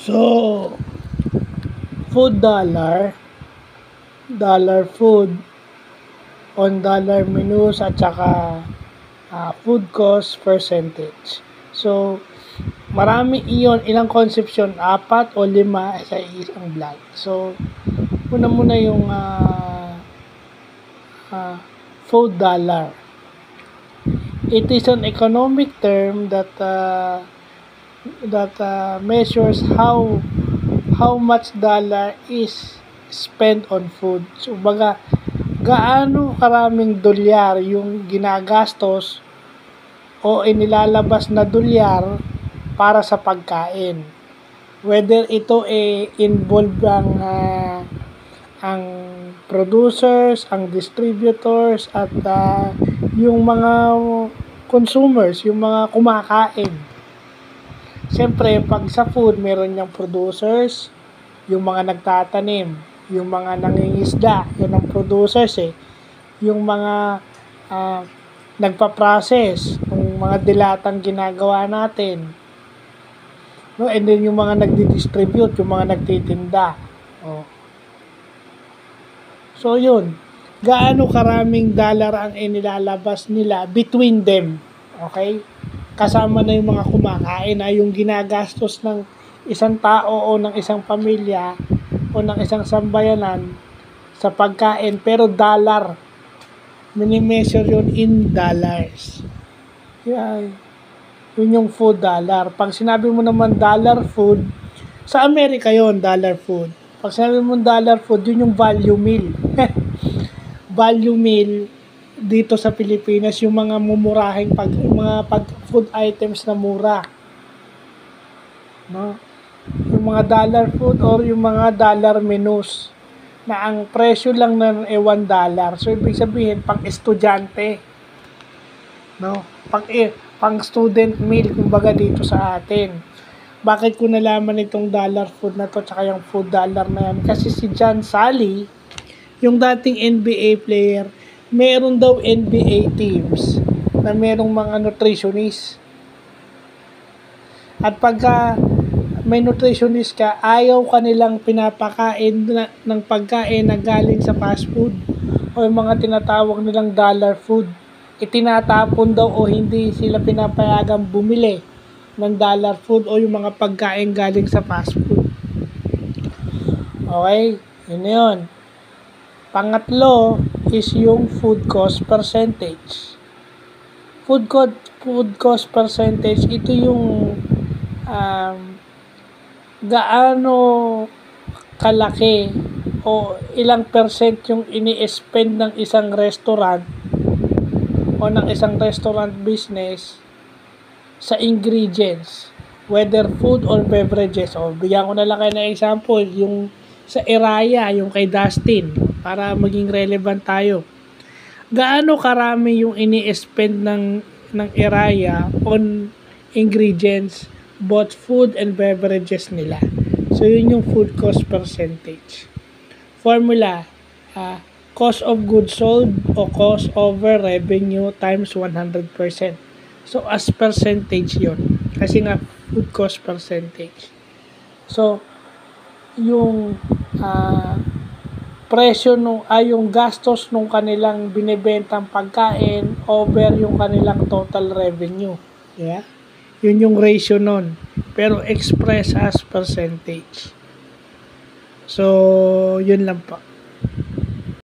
So, food dollar food, on dollar menus, at saka food cost percentage. So, marami iyon, ilang concepts yun, 4 o 5 sa isang vlog. So, muna yung food dollar. It is an economic term that measures how much dollar is spent on food. So, baga, gaano karaming dolyar yung ginagastos o inilalabas na dolyar para sa pagkain. Whether ito involve ang producers, ang distributors, at yung mga consumers, yung mga kumakain. Siyempre, pag sa food, meron yung producers, yung mga nagtatanim, yung mga nangingisda, yun ang producers yung mga nagpa-process, yung mga dilatang ginagawa natin, no? And then yung mga nagdi-distribute, yung mga nagtitinda. So yun, gaano karaming dollar ang inilalabas nila between them, okay? Kasama na yung mga kumakain, yung ginagastos ng isang tao o ng isang pamilya o ng isang sambayanan sa pagkain, pero dollar, mini-measure yun in dollars. Yan, yun yung food dollar. Pag sinabi mo naman dollar food, sa Amerika yon dollar food. Pag sinabi mo dollar food, yun yung value meal. Value meal dito sa Pilipinas, yung mga mumurahing food items na mura, no? Yung mga dollar food or yung mga dollar menus na ang presyo lang na $1. So ibig sabihin pang estudyante, no? Pang student meal kumbaga dito sa atin. Bakit ko nalaman itong dollar food na to tsaka yung food dollar na yan? Kasi si John Sally, yung dating NBA player, meron daw NBA teams na merong mga nutritionist. At pagka may nutritionist ka, ayaw kanilang pinapakain ng pagkain na galing sa fast food o yung mga tinatawag nilang dollar food. Itinatapon daw o hindi sila pinapayagang bumili ng dollar food o yung mga pagkain galing sa fast food. Okay, yun yun. Pangatlo is yung food cost percentage. Food cost percentage, ito yung gaano kalaki o ilang percent yung ini-spend ng isang restaurant o ng isang restaurant business sa ingredients, whether food or beverages. O, bigyan ko na lang kayo ng example, yung sa Iraya, yung kay Dustin, para maging relevant tayo. Gaano karami yung ini-spend ng Iraya on ingredients, both food and beverages nila. So, yun yung food cost percentage. Formula, cost of goods sold o cost over revenue times 100%. So, as percentage yun. Kasi nga, food cost percentage. So, yung presyo yung gastos nung kanilang binibentang pagkain over yung kanilang total revenue. Yeah? Yun yung ratio nun. Pero express as percentage. So, yun lang po.